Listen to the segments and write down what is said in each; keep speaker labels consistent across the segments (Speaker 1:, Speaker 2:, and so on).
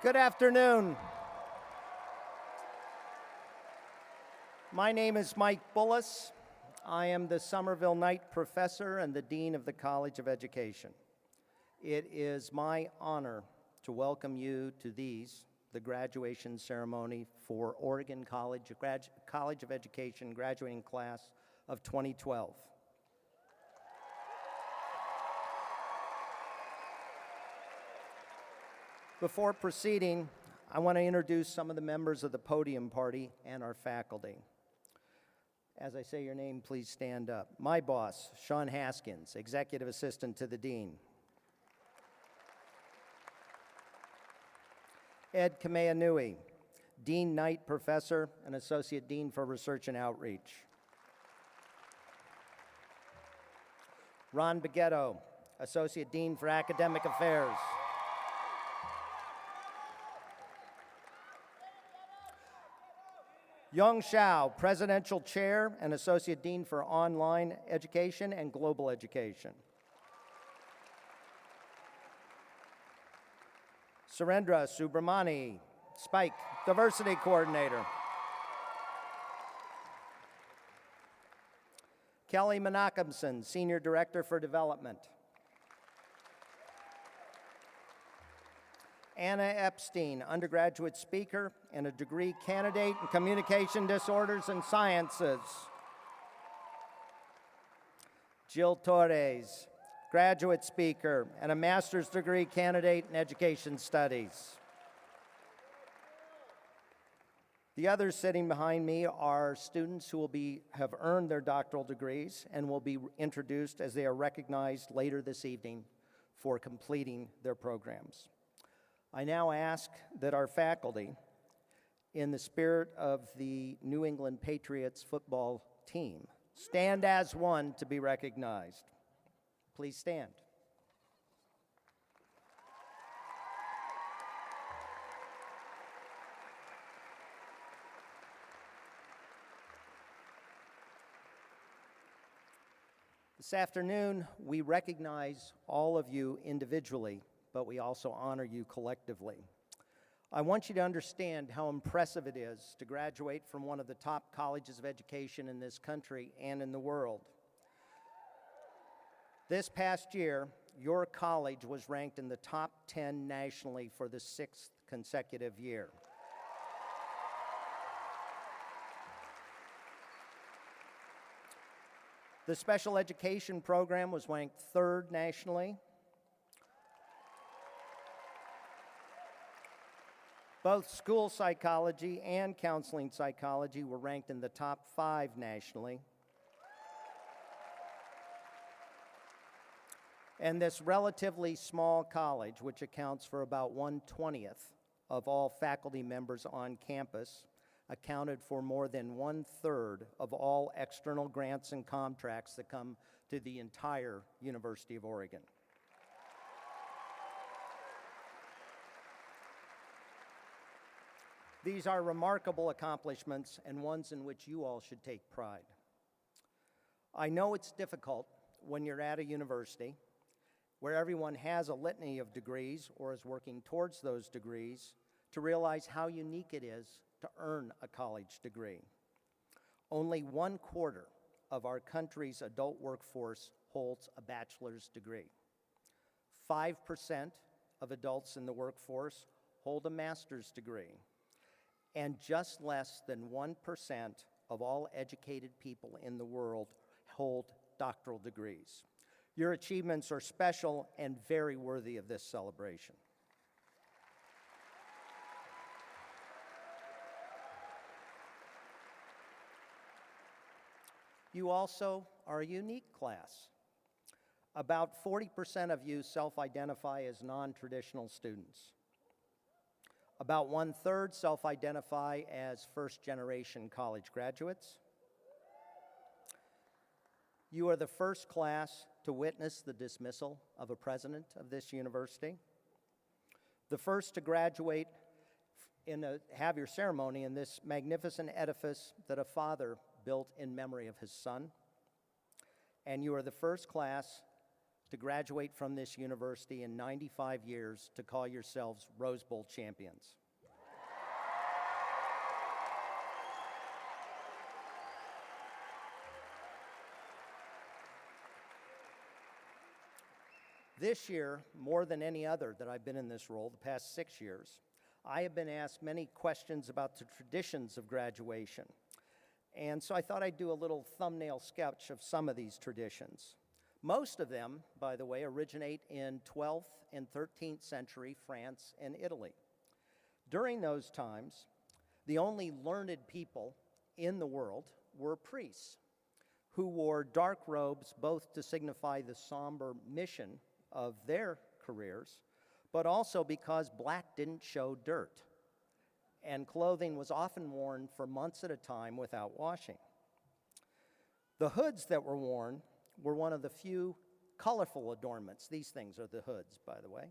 Speaker 1: Good afternoon. My name is Mike Bullis. I am the Somerville Knight Professor and the Dean of the College of Education. It is my honor to welcome you to the graduation ceremony for Oregon College of Education graduating class of 2012. Before proceeding, I want to introduce some of the members of the podium party and our faculty. As I say your name, please stand up. My boss, Sean Haskins, Executive Assistant to the Dean. Ed Kameanui, Dean Knight Professor and Associate Dean for Research and Outreach. Ron Baguetto, Associate Dean for Academic Affairs. Young Shao, Presidential Chair and Associate Dean for Online Education and Global Education. Surendra Subramani, Spike, Diversity Coordinator. Kelly Menachemson, Senior Director for Development. Anna Epstein, undergraduate speaker and a degree candidate in Communication Disorders and Sciences. Jill Torres, graduate speaker and a master's degree candidate in Education Studies. The others sitting behind me are students who have earned their doctoral degrees and will be introduced as they are recognized later this evening for completing their programs. I now ask that our faculty, in the spirit of the New England Patriots football team, stand as one to be recognized. Please stand. This afternoon, we recognize all of you individually, but we also honor you collectively. I want you to understand how impressive it is to graduate from one of the top colleges of education in this country and in the world. This past year, your college was ranked in the top 10 nationally for the 6th consecutive year. The special education program was ranked 3rd nationally. Both school psychology and counseling psychology were ranked in the top 5 nationally. And this relatively small college, which accounts for about 1/20th of all faculty members on campus, accounted for more than 1/3 of all external grants and contracts that come to the entire University of Oregon. These are remarkable accomplishments and ones in which you all should take pride. I know it's difficult when you're at a university where everyone has a litany of degrees or is working towards those degrees to realize how unique it is to earn a college degree. Only 1/4 of our country's adult workforce holds a bachelor's degree. 5% of adults in the workforce hold a master's degree. And just less than 1% of all educated people in the world hold doctoral degrees. Your achievements are special and very worthy of this celebration. You also are a unique class. About 40% of you self-identify as non-traditional students. About 1/3 self-identify as first-generation college graduates. You are the first class to witness the dismissal of a president of this university. The first to graduate have your ceremony in this magnificent edifice that a father built in memory of his son. And you are the first class to graduate from this university in 95 years to call yourselves Rose Bowl champions. This year, more than any other that I've been in this role, the past 6 years, I have been asked many questions about the traditions of graduation. And so I thought I'd do a little thumbnail sketch of some of these traditions. Most of them, by the way, originate in 12th and 13th century France and Italy. During those times, the only learned people in the world were priests, who wore dark robes both to signify the somber mission of their careers, but also because black didn't show dirt, and clothing was often worn for months at a time without washing. The hoods that were worn were one of the few colorful adornments. These things are the hoods, by the way.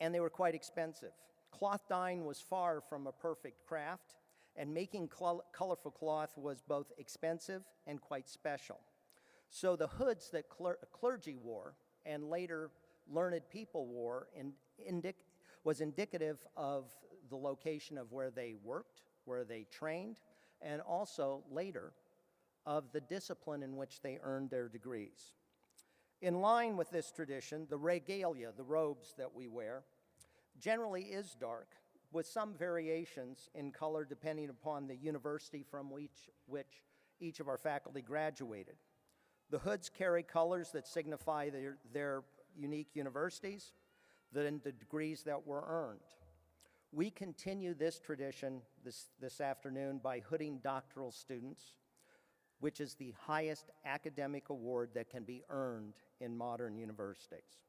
Speaker 1: And they were quite expensive. Cloth dyeing was far from a perfect craft, and making colorful cloth was both expensive and quite special. So the hoods that clergy wore, and later learned people wore, was indicative of the location of where they worked, where they trained, and also later of the discipline in which they earned their degrees. In line with this tradition, the regalia, the robes that we wear, generally is dark, with some variations in color depending upon the university from which each of our faculty graduated. The hoods carry colors that signify their unique universities, the degrees that were earned. We continue this tradition this afternoon by hooding doctoral students, which is the highest academic award that can be earned in modern universities.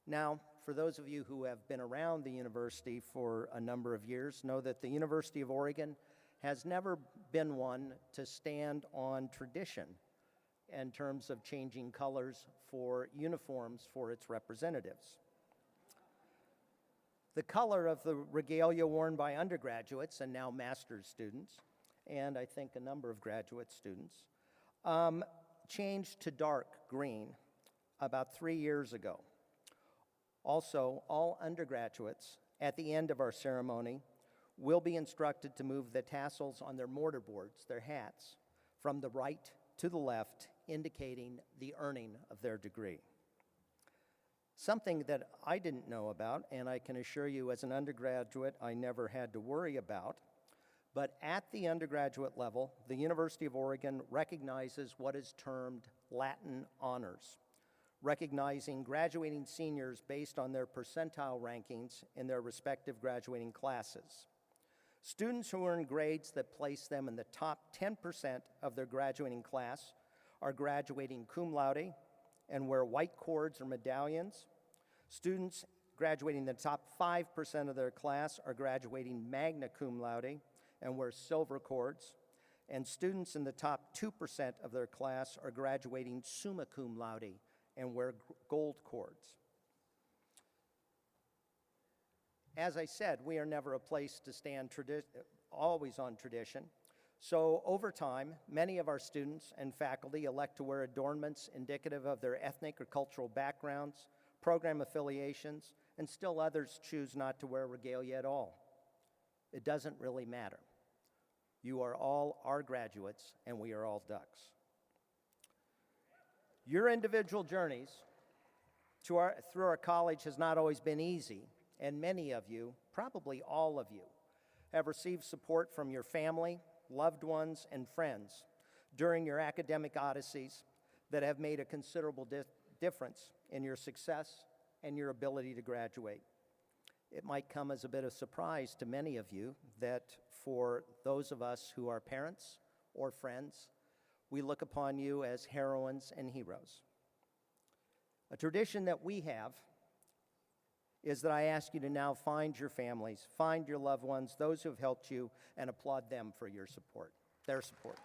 Speaker 1: Now, for those of you who have been around the university for a number of years, know that the University of Oregon has never been one to stand on tradition in terms of changing colors for uniforms for its representatives. The color of the regalia worn by undergraduates and now master's students, and I think a number of graduate students, changed to dark green about 3 years ago. Also, all undergraduates at the end of our ceremony will be instructed to move the tassels on their mortarboards, their hats, from the right to the left, indicating the earning of their degree. Something that I didn't know about, and I can assure you as an undergraduate I never had to worry about, but at the undergraduate level, the University of Oregon recognizes what is termed Latin honors, recognizing graduating seniors based on their percentile rankings in their respective graduating classes. Students who earn grades that place them in the top 10% of their graduating class are graduating cum laude and wear white cords or medallions. Students graduating the top 5% of their class are graduating magna cum laude and wear silver cords. And students in the top 2% of their class are graduating summa cum laude and wear gold cords. As I said, we are never a place to stand always on tradition. So over time, many of our students and faculty elect to wear adornments indicative of their ethnic or cultural backgrounds, program affiliations, and still others choose not to wear regalia at all. It doesn't really matter. You are all our graduates, and we are all Ducks. Your individual journeys through our college has not always been easy, and many of you, probably all of you, have received support from your family, loved ones, and friends during your academic odysseys that have made a considerable difference in your success and your ability to graduate. It might come as a bit of surprise to many of you that for those of us who are parents or friends, we look upon you as heroines and heroes. A tradition that we have is that I ask you to now find your families, find your loved ones, those who have helped you, and applaud them for your support, their support.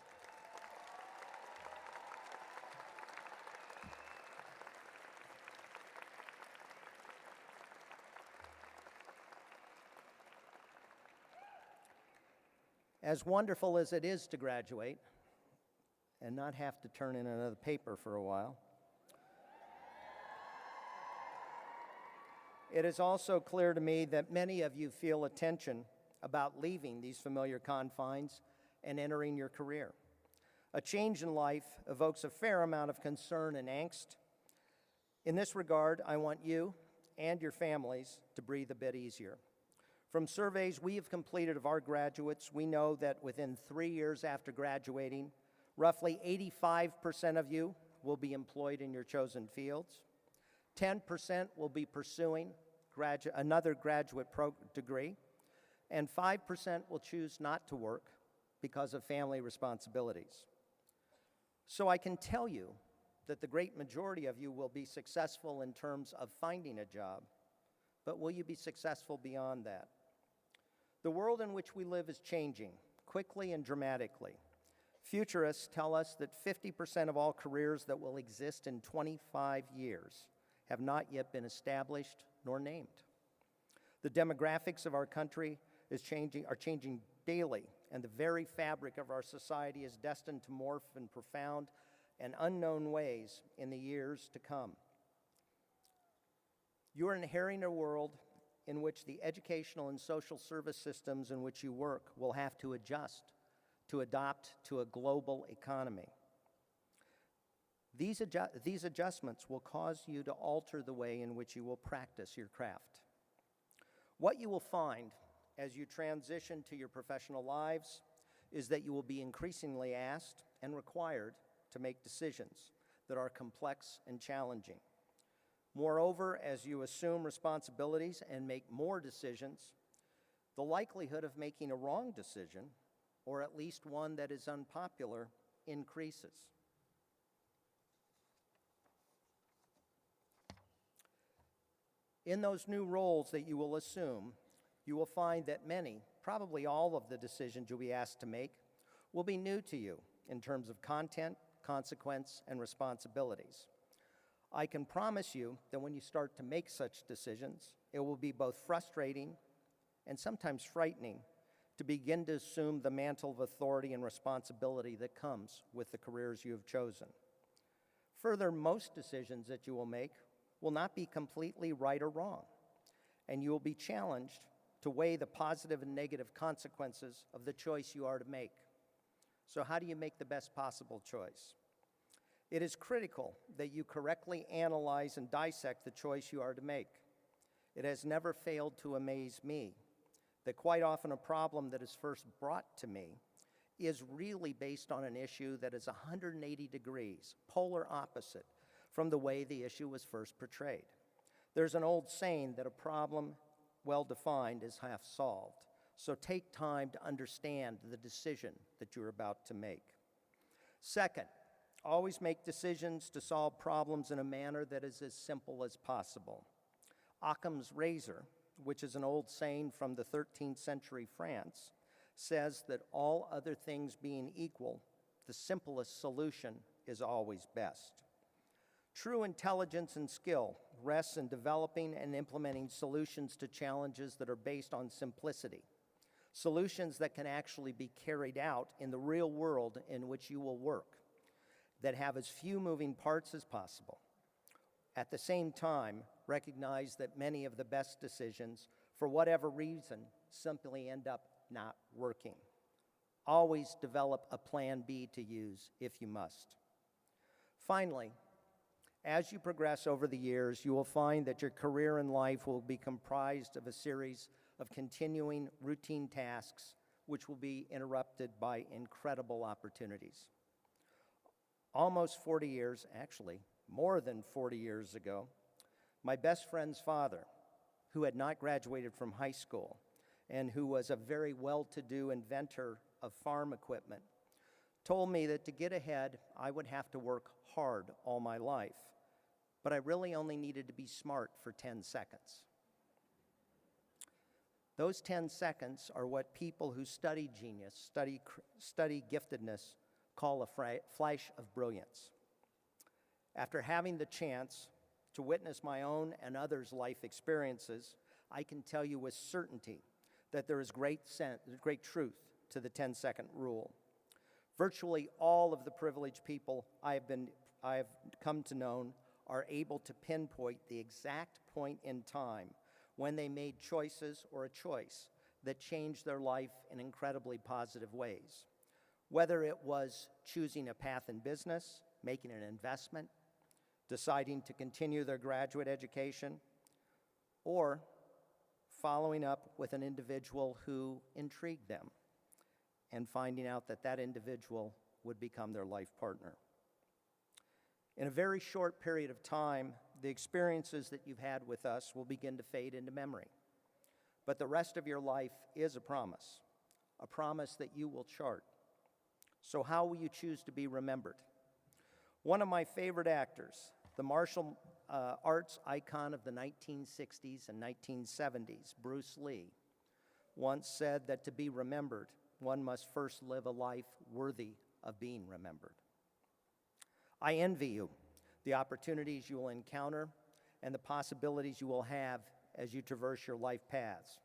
Speaker 1: As wonderful as it is to graduate, and not have to turn in another paper for a while. It is also clear to me that many of you feel a tension about leaving these familiar confines and entering your career. A change in life evokes a fair amount of concern and angst. In this regard, I want you and your families to breathe a bit easier. From surveys we have completed of our graduates, we know that within 3 years after graduating, roughly 85% of you will be employed in your chosen fields. 10% will be pursuing another graduate degree, and 5% will choose not to work because of family responsibilities. So I can tell you that the great majority of you will be successful in terms of finding a job, but will you be successful beyond that? The world in which we live is changing quickly and dramatically. Futurists tell us that 50% of all careers that will exist in 25 years have not yet been established nor named. The demographics of our country are changing daily, and the very fabric of our society is destined to morph in profound and unknown ways in the years to come. You are inheriting a world in which the educational and social service systems in which you work will have to adjust to adapt to a global economy. These adjustments will cause you to alter the way in which you will practice your craft. What you will find as you transition to your professional lives is that you will be increasingly asked and required to make decisions that are complex and challenging. Moreover, as you assume responsibilities and make more decisions, the likelihood of making a wrong decision, or at least one that is unpopular, increases. In those new roles that you will assume, you will find that many, probably all of the decisions you'll be asked to make, will be new to you in terms of content, consequence, and responsibilities. I can promise you that when you start to make such decisions, it will be both frustrating and sometimes frightening to begin to assume the mantle of authority and responsibility that comes with the careers you have chosen. Further, most decisions that you will make will not be completely right or wrong, and you will be challenged to weigh the positive and negative consequences of the choice you are to make. So how do you make the best possible choice? It is critical that you correctly analyze and dissect the choice you are to make. It has never failed to amaze me that quite often a problem that is first brought to me is really based on an issue that is 180 degrees, polar opposite from the way the issue was first portrayed. There's an old saying that a problem well-defined is half solved. So take time to understand the decision that you're about to make. Second, always make decisions to solve problems in a manner that is as simple as possible. Occam's razor, which is an old saying from the 13th century France, says that all other things being equal, the simplest solution is always best. True intelligence and skill rests in developing and implementing solutions to challenges that are based on simplicity, solutions that can actually be carried out in the real world in which you will work, that have as few moving parts as possible. At the same time, recognize that many of the best decisions, for whatever reason, simply end up not working. Always develop a plan B to use if you must. Finally, as you progress over the years, you will find that your career in life will be comprised of a series of continuing routine tasks which will be interrupted by incredible opportunities. Almost 40 years, actually, more than 40 years ago, my best friend's father, who had not graduated from high school and who was a very well-to-do inventor of farm equipment, told me that to get ahead, I would have to work hard all my life, but I really only needed to be smart for 10 seconds. Those 10 seconds are what people who study genius, study giftedness, call a flash of brilliance. After having the chance to witness my own and others' life experiences, I can tell you with certainty that there is great truth to the 10-second rule. Virtually all of the privileged people I have come to know are able to pinpoint the exact point in time when they made choices or a choice that changed their life in incredibly positive ways. Whether it was choosing a path in business, making an investment, deciding to continue their graduate education, or following up with an individual who intrigued them and finding out that that individual would become their life partner. In a very short period of time, the experiences that you've had with us will begin to fade into memory. But the rest of your life is a promise that you will chart. So how will you choose to be remembered? One of my favorite actors, the martial arts icon of the 1960s and 1970s, Bruce Lee, once said that to be remembered, one must first live a life worthy of being remembered. I envy you the opportunities you will encounter and the possibilities you will have as you traverse your life paths.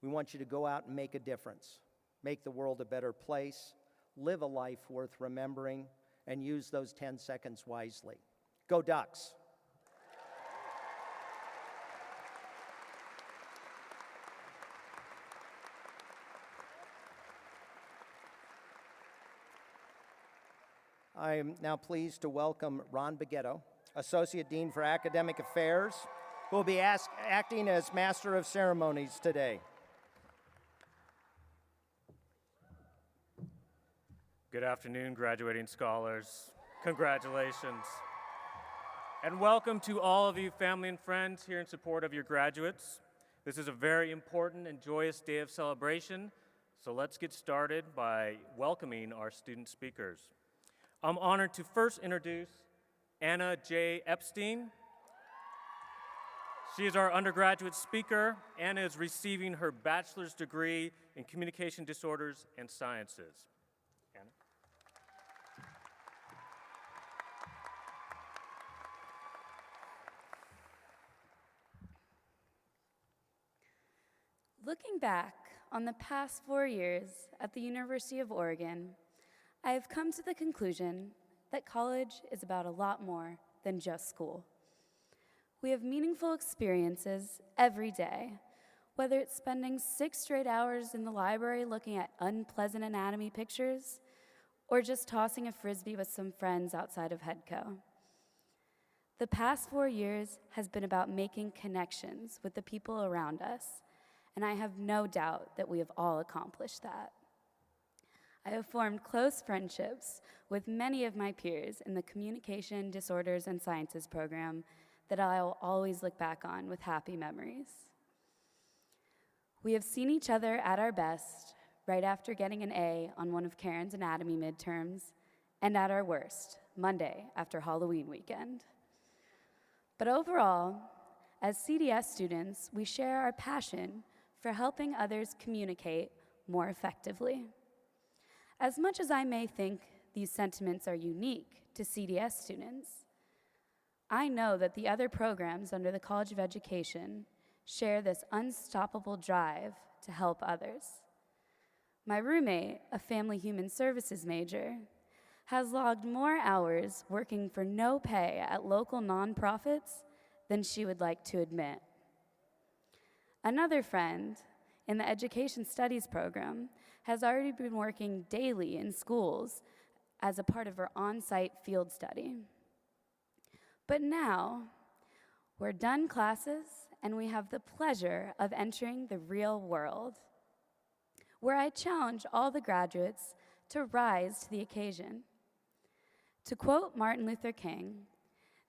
Speaker 1: We want you to go out and make a difference, make the world a better place, live a life worth remembering, and use those 10 seconds wisely. Go Ducks! I am now pleased to welcome Ron Bagetto, Associate Dean for Academic Affairs, who will be acting as Master of Ceremonies today.
Speaker 2: Good afternoon, graduating scholars. Congratulations. And welcome to all of you family and friends here in support of your graduates. This is a very important and joyous day of celebration, so let's get started by welcoming our student speakers. I'm honored to first introduce Anna J. Epstein. She is our undergraduate speaker. Anna is receiving her bachelor's degree in Communication Disorders and Sciences. Anna?
Speaker 3: Looking back on the past 4 years at the University of Oregon, I have come to the conclusion that college is about a lot more than just school. We have meaningful experiences every day, whether it's spending 6 straight hours in the library looking at unpleasant anatomy pictures, or just tossing a frisbee with some friends outside of Headco. The past 4 years has been about making connections with the people around us, and I have no doubt that we have all accomplished that. I have formed close friendships with many of my peers in the Communication Disorders and Sciences program that I'll always look back on with happy memories. We have seen each other at our best right after getting an A on one of Karen's anatomy midterms, and at our worst, Monday after Halloween weekend. But overall, as CDS students, we share our passion for helping others communicate more effectively. As much as I may think these sentiments are unique to CDS students, I know that the other programs under the College of Education share this unstoppable drive to help others. My roommate, a family human services major, has logged more hours working for no pay at local nonprofits than she would like to admit. Another friend in the Education Studies program has already been working daily in schools as a part of her on-site field study. But now, we're done classes and we have the pleasure of entering the real world, where I challenge all the graduates to rise to the occasion. To quote Martin Luther King,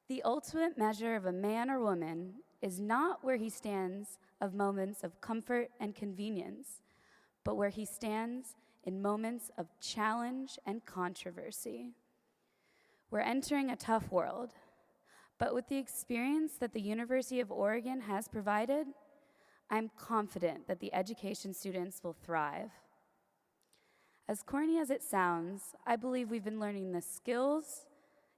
Speaker 3: "The ultimate measure of a man or woman is not where he stands of moments of comfort and convenience, but where he stands in moments of challenge and controversy." We're entering a tough world, but with the experience that the University of Oregon has provided, I'm confident that the education students will thrive. As corny as it sounds, I believe we've been learning the skills,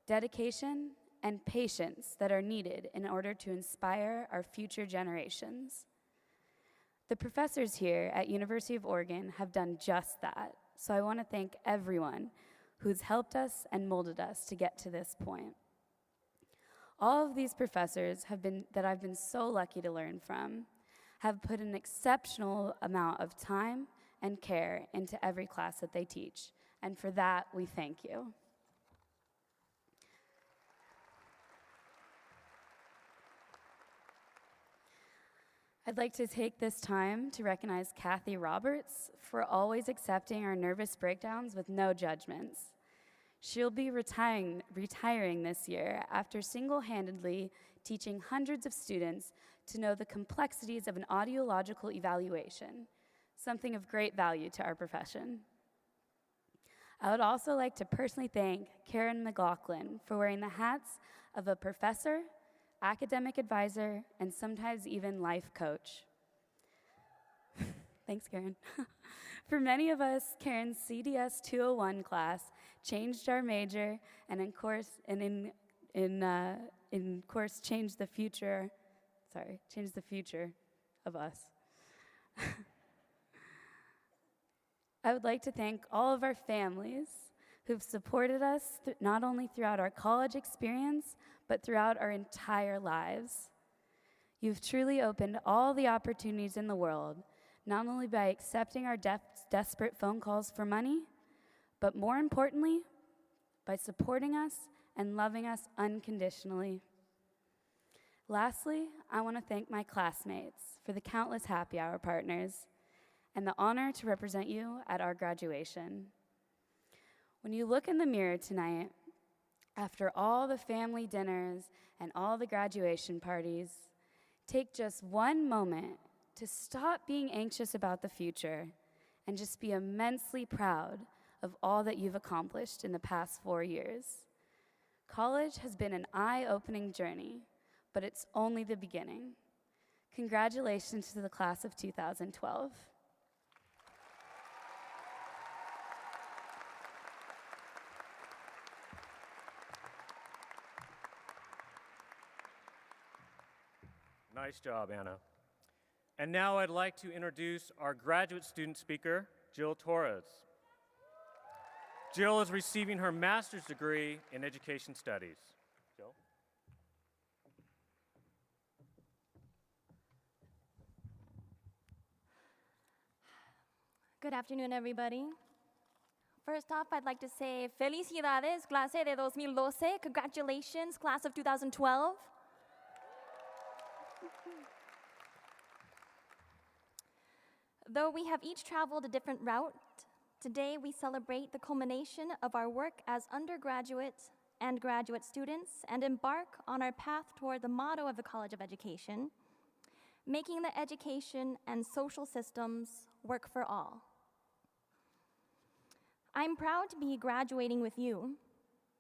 Speaker 3: dedication, and patience that are needed in order to inspire our future generations. The professors here at University of Oregon have done just that, So I want to thank everyone who's helped us and molded us to get to this point. All of these professors that I've been so lucky to learn from have put an exceptional amount of time and care into every class that they teach. And for that, we thank you. I'd like to take this time to recognize Kathy Roberts for always accepting our nervous breakdowns with no judgments. She'll be retiring this year after single-handedly teaching hundreds of students to know the complexities of an audiological evaluation, something of great value to our profession. I would also like to personally thank Karen McLaughlin for wearing the hats of a professor, academic advisor, and sometimes even life coach. Thanks, Karen. For many of us, Karen's CDS 201 class changed our major, and in course changed the future. Changed the future of us. I would like to thank all of our families who've supported us not only throughout our college experience, but throughout our entire lives. You've truly opened all the opportunities in the world, not only by accepting our desperate phone calls for money, but more importantly, by supporting us and loving us unconditionally. Lastly, I want to thank my classmates for the countless happy hour partners and the honor to represent you at our graduation. When you look in the mirror tonight, after all the family dinners and all the graduation parties, take just one moment to stop being anxious about the future and just be immensely proud of all that you've accomplished in the past 4 years. College has been an eye-opening journey, but it's only the beginning. Congratulations to the class of 2012.
Speaker 2: Nice job, Anna. And now I'd like to introduce our graduate student speaker, Jill Torres. Jill is receiving her master's degree in education studies. Jill?
Speaker 4: Good afternoon, everybody. First off, I'd like to say felicidades, clase de 2012. Congratulations, class of 2012. Though we have each traveled a different route, today we celebrate the culmination of our work as undergraduate and graduate students and embark on our path toward the motto of the College of Education, making the education and social systems work for all. I'm proud to be graduating with you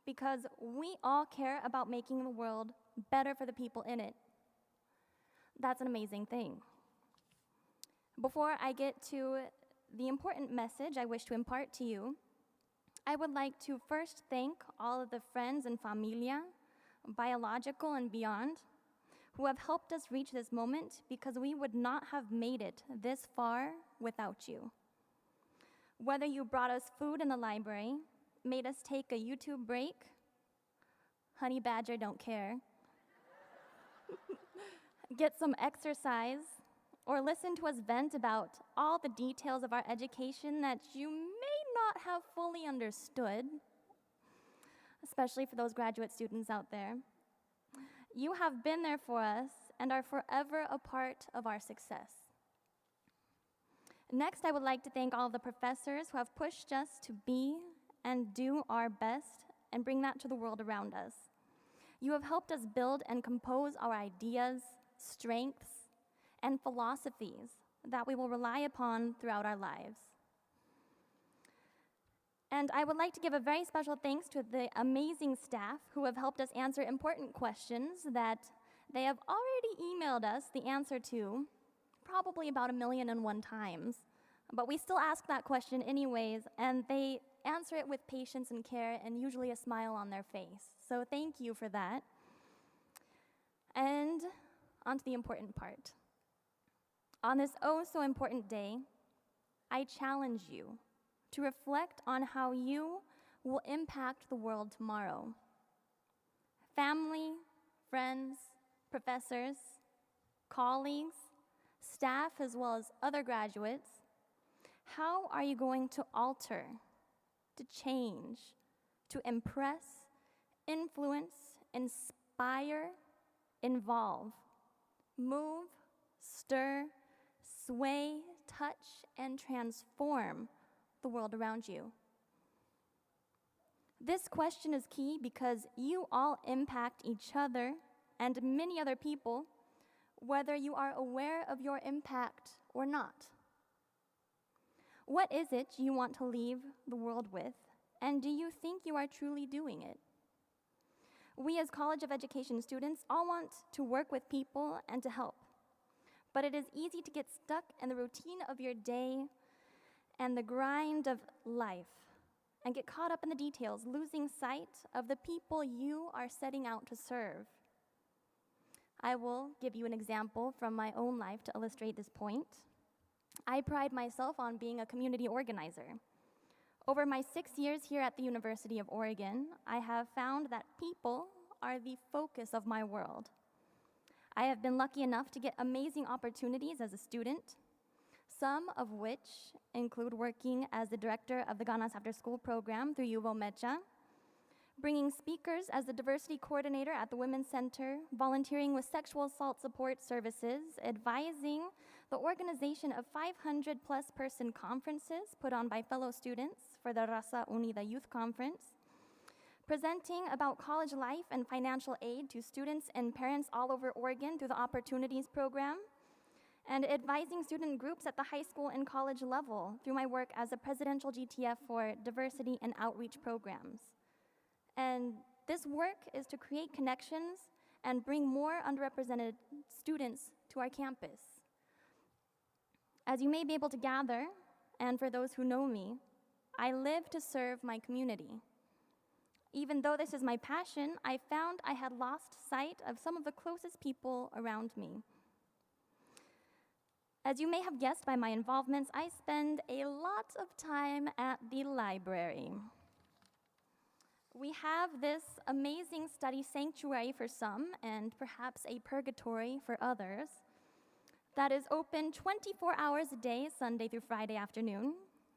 Speaker 4: because we all care about making the world better for the people in it. That's an amazing thing. Before I get to the important message I wish to impart to you, I would like to first thank all of the friends and familia, biological and beyond, who have helped us reach this moment because we would not have made it this far without you. Whether you brought us food in the library, made us take a YouTube break, honey badger don't care, get some exercise, or listen to us vent about all the details of our education that you may not have fully understood, especially for those graduate students out there. You have been there for us and are forever a part of our success. Next, I would like to thank all of the professors who have pushed us to be and do our best and bring that to the world around us. You have helped us build and compose our ideas, strengths, and philosophies that we will rely upon throughout our lives. And I would like to give a very special thanks to the amazing staff who have helped us answer important questions that they have already emailed us the answer to probably about 1,000,001 times. But we still ask that question anyways, and they answer it with patience and care and usually a smile on their face. So thank you for that. And on to the important part. On this oh so important day, I challenge you to reflect on how you will impact the world tomorrow. Family, friends, professors, colleagues, staff, as well as other graduates, how are you going to alter, to change, to impress, influence, inspire, involve, move, stir, sway, touch, and transform the world around you? This question is key because you all impact each other and many other people, whether you are aware of your impact or not. What is it you want to leave the world with, and do you think you are truly doing it? We as College of Education students all want to work with people and to help, but it is easy to get stuck in the routine of your day and the grind of life and get caught up in the details, losing sight of the people you are setting out to serve. I will give you an example from my own life to illustrate this point. I pride myself on being a community organizer. Over my 6 years here at the University of Oregon, I have found that people are the focus of my world. I have been lucky enough to get amazing opportunities as a student, some of which include working as the director of the Ganas After School program through UVO Mecha, bringing speakers as the diversity coordinator at the Women's Center, volunteering with sexual assault support services, advising the organization of 500-plus person conferences put on by fellow students for the Raza Unida Youth Conference, presenting about college life and financial aid to students and parents all over Oregon through the Opportunities Program, and advising student groups at the high school and college level through my work as a presidential GTF for diversity and outreach programs. And this work is to create connections and bring more underrepresented students to our campus. As you may be able to gather, and for those who know me, I live to serve my community. Even though this is my passion, I found I had lost sight of some of the closest people around me. As you may have guessed by my involvements, I spend a lot of time at the library. We have this amazing study sanctuary for some, and perhaps a purgatory for others, that is open 24 hours a day, Sunday through Friday afternoon.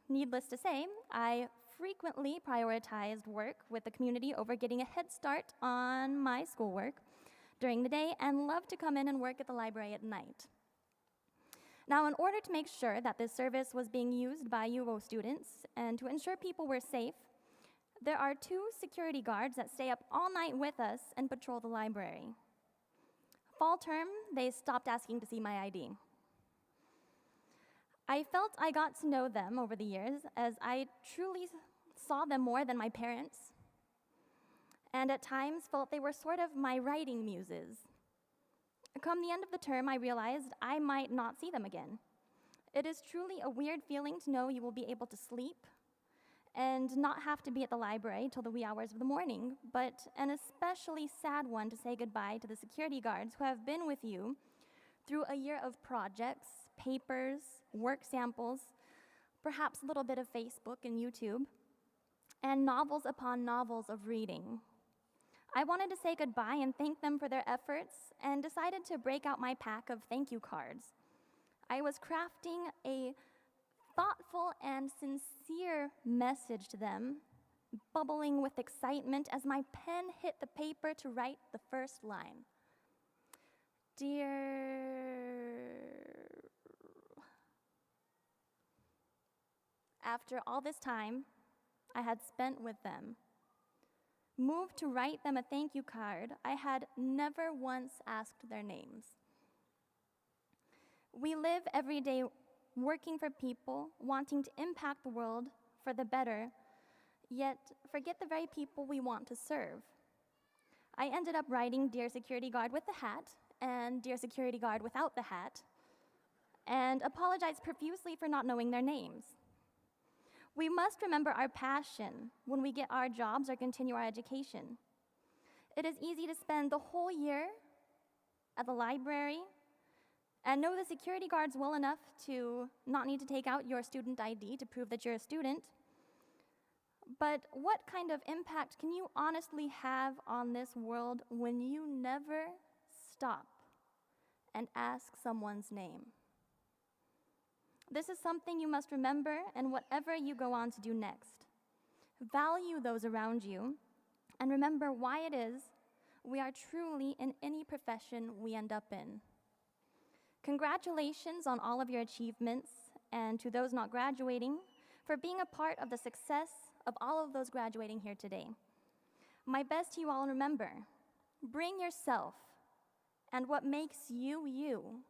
Speaker 4: Needless to say, I frequently prioritized work with the community over getting a head start on my schoolwork during the day, and loved to come in and work at the library at night. Now, in order to make sure that this service was being used by UO students and to ensure people were safe, there are 2 security guards that stay up all night with us and patrol the library. Fall term, they stopped asking to see my ID. I felt I got to know them over the years, as I truly saw them more than my parents, and at times felt they were sort of my writing muses. Come the end of the term, I realized I might not see them again. It is truly a weird feeling to know you will be able to sleep and not have to be at the library till the wee hours of the morning, but an especially sad one to say goodbye to the security guards who have been with you through a year of projects, papers, work samples, perhaps a little bit of Facebook and YouTube, and novels upon novels of reading. I wanted to say goodbye and thank them for their efforts, and decided to break out my pack of thank you cards. I was crafting a thoughtful and sincere message to them, bubbling with excitement as my pen hit the paper to write the first line. Dear... After all this time I had spent with them, moved to write them a thank you card, I had never once asked their names. We live every day working for people, wanting to impact the world for the better, yet forget the very people we want to serve. I ended up writing Dear Security Guard with the hat and Dear Security Guard without the hat, and apologized profusely for not knowing their names. We must remember our passion when we get our jobs or continue our education. It is easy to spend the whole year at the library and know the security guards well enough to not need to take out your student ID to prove that you're a student, But what kind of impact can you honestly have on this world when you never stop and ask someone's name? This is something you must remember in whatever you go on to do next. Value those around you, and remember why it is we are truly in any profession we end up in. Congratulations on all of your achievements, and to those not graduating, for being a part of the success of all of those graduating here today. My best to you all, remember, bring yourself and what makes you you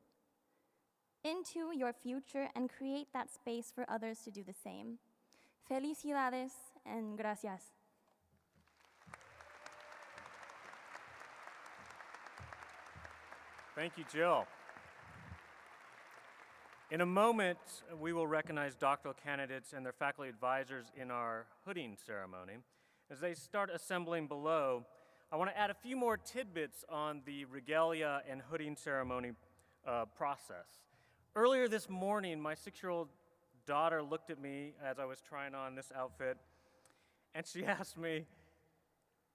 Speaker 4: into your future and create that space for others to do the same. Felicidades and gracias.
Speaker 2: Thank you, Jill. In a moment, we will recognize doctoral candidates and their faculty advisors in our hooding ceremony. As they start assembling below, I want to add a few more tidbits on the regalia and hooding ceremony process. Earlier this morning, my 6-year-old daughter looked at me as I was trying on this outfit, and she asked me,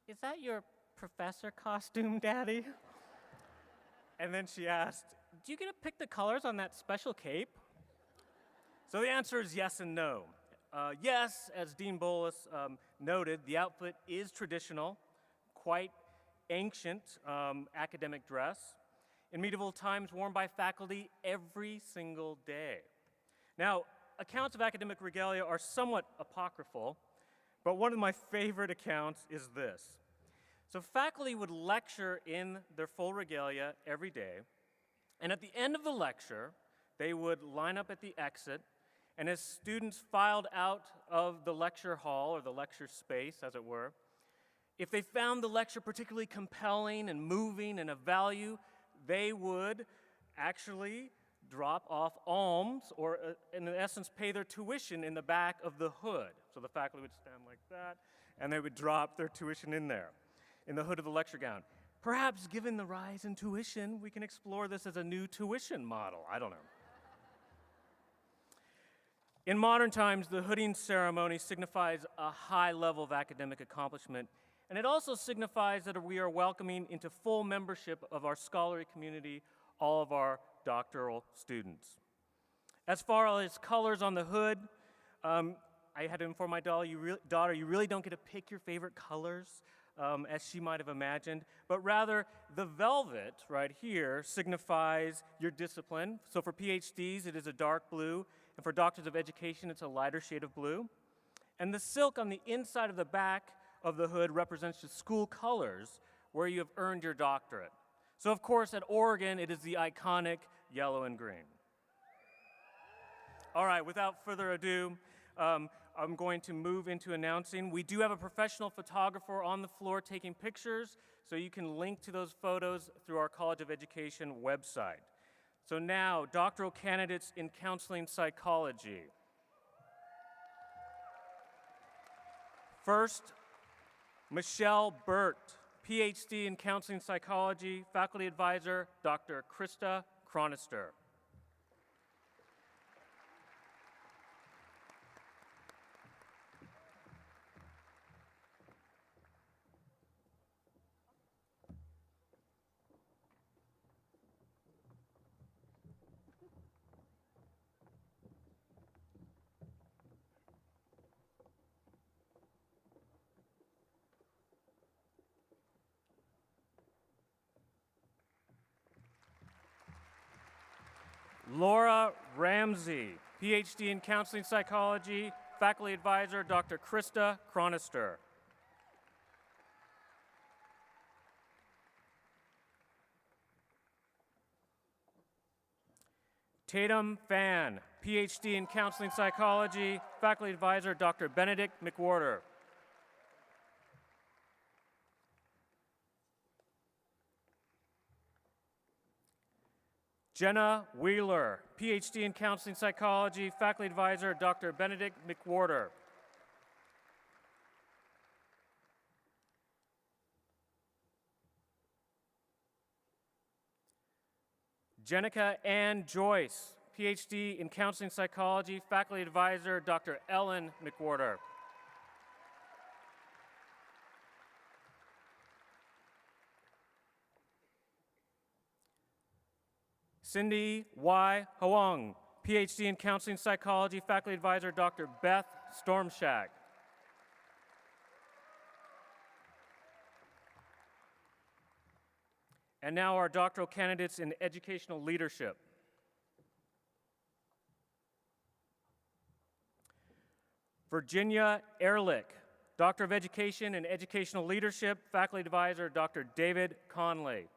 Speaker 2: "Is that your professor costume, Daddy?" And then she asked, "Do you get to pick the colors on that special cape?" So the answer is yes and no. Yes, as Dean Bolus noted, the outfit is traditional, quite ancient academic dress, in medieval times worn by faculty every single day. Now, accounts of academic regalia are somewhat apocryphal, but one of my favorite accounts is this. So faculty would lecture in their full regalia every day, and at the end of the lecture, they would line up at the exit, and as students filed out of the lecture hall, or the lecture space, as it were, if they found the lecture particularly compelling and moving and of value, they would actually drop off alms, or in essence, pay their tuition in the back of the hood. So the faculty would stand like that, and they would drop their tuition in there, in the hood of the lecture gown. Perhaps, given the rise in tuition, we can explore this as a new tuition model. I don't know. In modern times, the hooding ceremony signifies a high level of academic accomplishment, and it also signifies that we are welcoming into full membership of our scholarly community all of our doctoral students. As far as colors on the hood, I had to inform my daughter, you really don't get to pick your favorite colors, as she might have imagined, but rather the velvet right here signifies your discipline. So for PhDs, it is a dark blue, and for doctors of education, it's a lighter shade of blue. And the silk on the inside of the back of the hood represents the school colors where you have earned your doctorate. So of course, at Oregon, it is the iconic yellow and green. All right, without further ado, I'm going to move into announcing. We do have a professional photographer on the floor taking pictures, so you can link to those photos through our College of Education website. So now, doctoral candidates in counseling psychology. First, Michelle Burt, PhD in counseling psychology, faculty advisor, Dr. Krista Chronister. Laura Ramsey, PhD in counseling psychology, faculty advisor, Dr. Krista Chronister. Tatum Fan, PhD in counseling psychology, faculty advisor, Dr. Benedict McWhorter. Jenna Wheeler, PhD in counseling psychology, faculty advisor, Dr. Benedict McWhorter. Jenica Ann Joyce, PhD in counseling psychology, faculty advisor, Dr. Ellen McWhorter. Cindy Y. Huang, PhD in Counseling Psychology, Faculty Advisor, Dr. Beth Stormshag. And now our doctoral candidates in educational leadership. Virginia Ehrlich, Doctor of Education in Educational Leadership, Faculty Advisor, Dr. David Conley.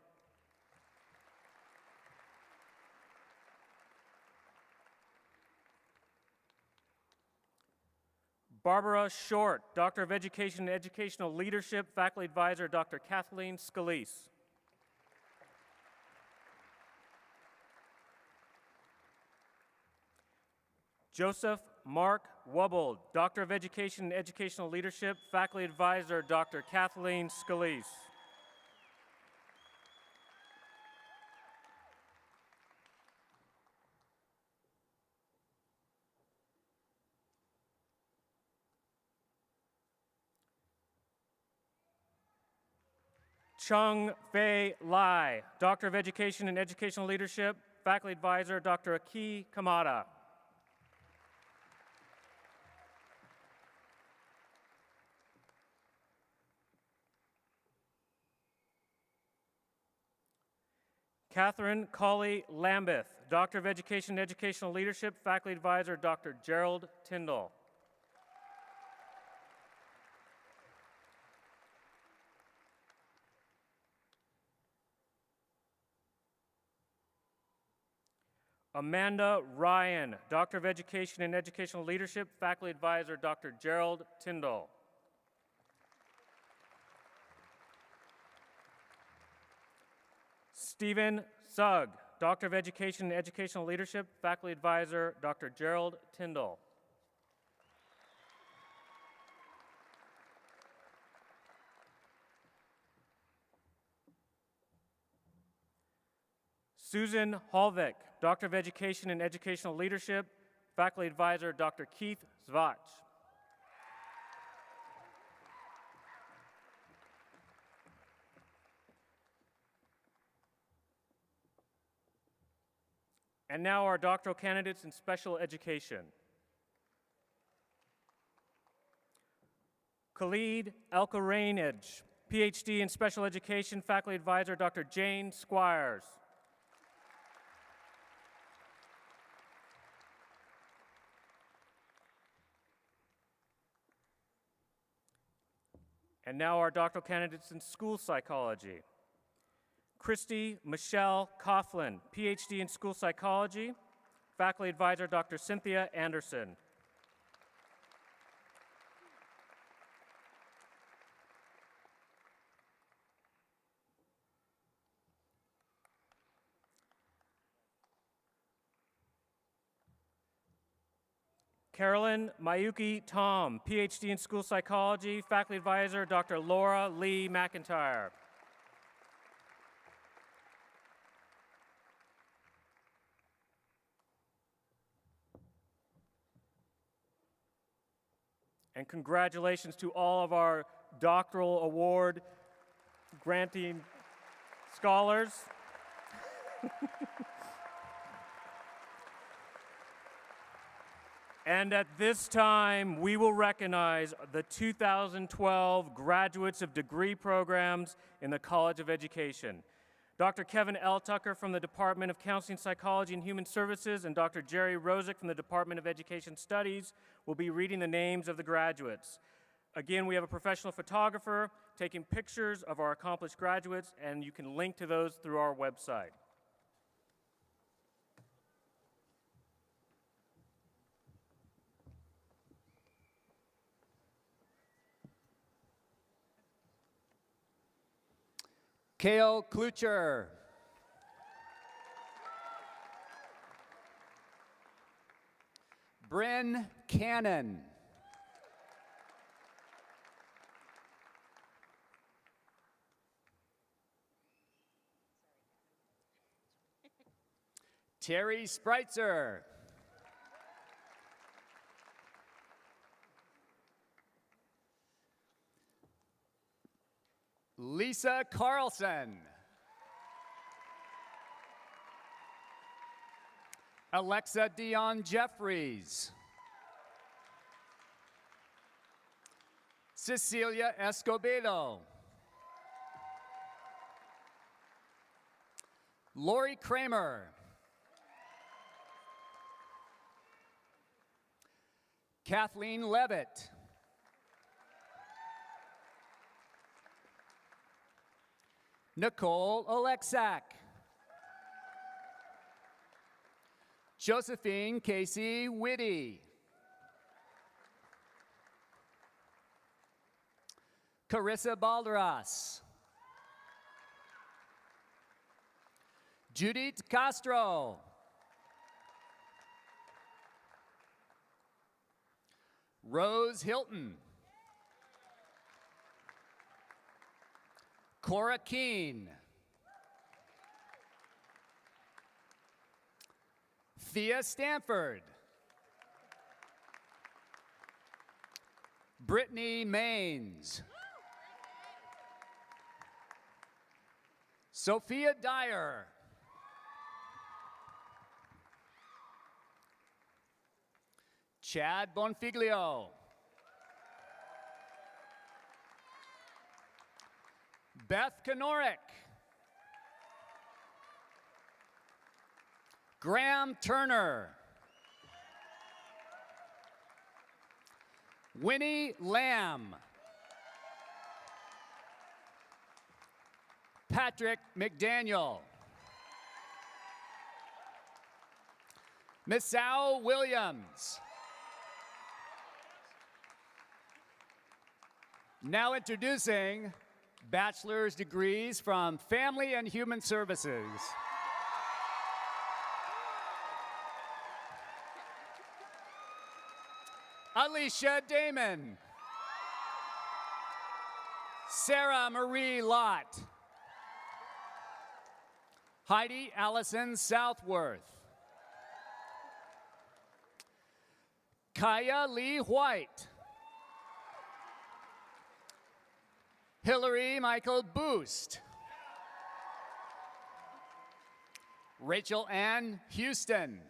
Speaker 2: Barbara Short, Doctor of Education in Educational Leadership, Faculty Advisor, Dr. Kathleen Scalise. Joseph Mark Wubbold, Doctor of Education in Educational Leadership, Faculty Advisor, Dr. Kathleen Scalise. Chung Fei Lai, Doctor of Education in Educational Leadership, Faculty Advisor, Dr. Aki Kamada. Catherine Colley Lambeth, Doctor of Education in Educational Leadership, Faculty Advisor, Dr. Gerald Tyndall. Amanda Ryan, Doctor of Education in Educational Leadership, Faculty Advisor, Dr. Gerald Tyndall. Stephen Sugg, Doctor of Education in Educational Leadership, Faculty Advisor, Dr. Gerald Tyndall. Susan Holvik, Doctor of Education in Educational Leadership, Faculty Advisor, Dr. Keith Zvach. And now our doctoral candidates in special education. Khalid Elkarainage, PhD in Special Education, Faculty Advisor, Dr. Jane Squires. And now our doctoral candidates in school psychology. Christy Michelle Coughlin, PhD in School Psychology, Faculty Advisor, Dr. Cynthia Anderson. Carolyn Mayuki Tom, PhD in School Psychology, Faculty Advisor, Dr. Laura Lee McIntyre. And congratulations to all of our doctoral award granting scholars. And at this time, we will recognize the 2012 graduates of degree programs in the College of Education. Dr. Kevin L. Tucker from the Department of Counseling, Psychology, and Human Services and Dr. Jerry Rosick from the Department of Education Studies will be reading the names of the graduates. Again, we have a professional photographer taking pictures of our accomplished graduates, and you can link to those through our website.
Speaker 5: Kale Klucher. Bryn Cannon. Terry Spreitzer. Lisa Carlson. Alexa Dion Jeffries. Cecilia Escobedo. Lori Kramer. Kathleen Levitt. Nicole Alexak. Josephine Casey Whitty. Carissa Balderas. Judith Castro. Rose Hilton. Cora Keene. Thea Stanford. Brittany Maines. Sophia Dyer. Chad Bonfiglio. Beth Kanorik. Graham Turner. Winnie Lamb. Patrick McDaniel. Misao Williams. Now introducing bachelor's degrees from Family and Human Services. Alicia Damon. Sarah Marie Lott. Heidi Allison Southworth. Kaya Lee White. Hillary Michael Boost. Rachel Ann Houston.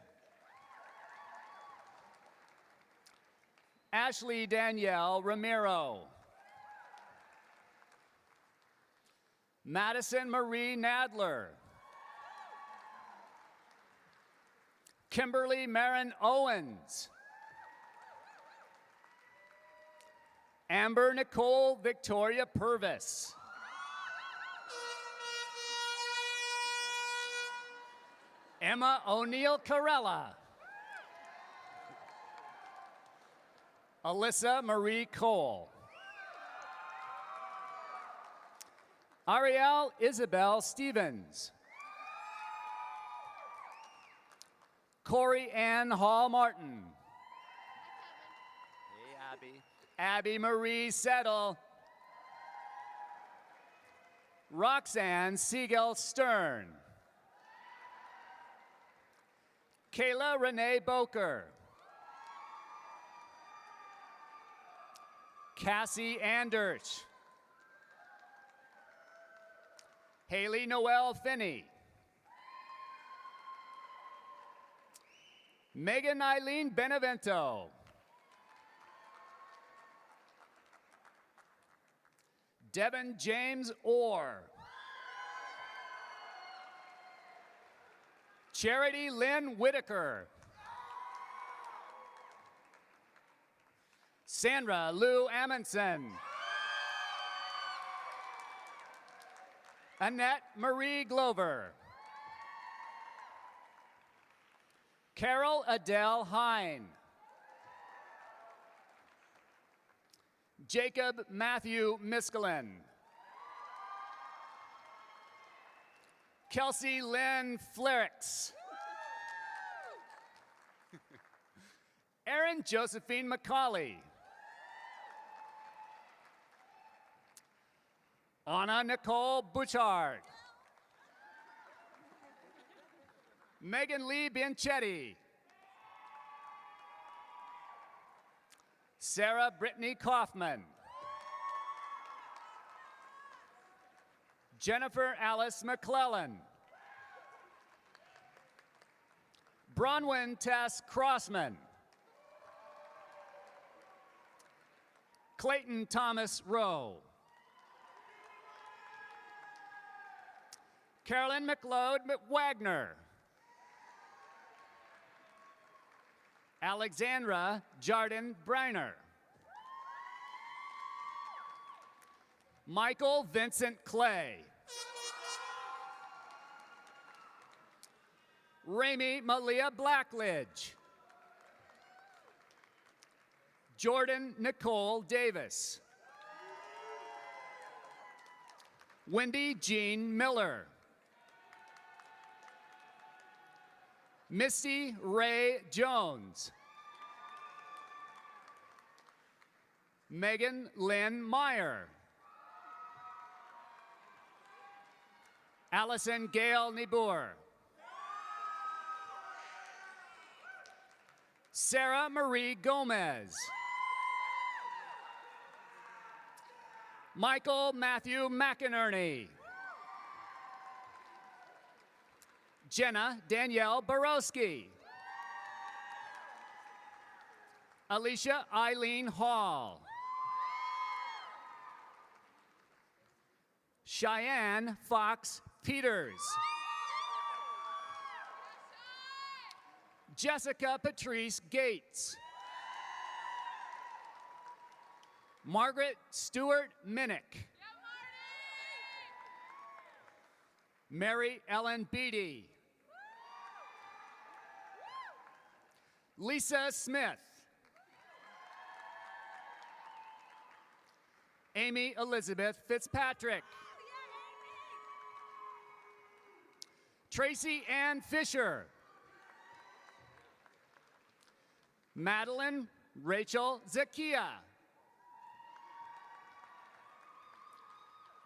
Speaker 5: Ashley Danielle Romero. Madison Marie Nadler. Kimberly Marin Owens. Amber Nicole Victoria Purvis. Emma O'Neill Carella. Alyssa Marie Cole. Ariel Isabel Stevens. Corey Ann Hall Martin. Hey, Abby. Abby Marie Settle. Roxanne Siegel Stern. Kayla Renee Boker. Cassie Anderch. Haley Noel Finney. Megan Eileen Benevento. Devin James Orr. Charity Lynn Whitaker. Sandra Lou Amundsen. Annette Marie Glover. Carol Adele Hine. Jacob Matthew Miskelin. Kelsey Lynn Flerix. Erin Josephine McCauley. Anna Nicole Bouchard. Megan Lee Bianchetti. Sarah Brittany Kaufman. Jennifer Alice McClellan. Bronwyn Tess Crossman. Clayton Thomas Rowe. Carolyn McLeod Wagner. Alexandra Jardin Briner. Michael Vincent Clay. Rami Malia Blackledge. Jordan Nicole Davis. Wendy Jean Miller. Misty Ray Jones. Megan Lynn Meyer. Allison Gail Nibur. Sarah Marie Gomez. Michael Matthew McInerney. Jenna Danielle Borowski. Alicia Eileen Hall. Cheyenne Fox Peters. Jessica Patrice Gates. Margaret Stewart Minnick. Mary Ellen Beatty. Lisa Smith. Amy Elizabeth Fitzpatrick. Tracy Ann Fisher. Madeline Rachel Zakia.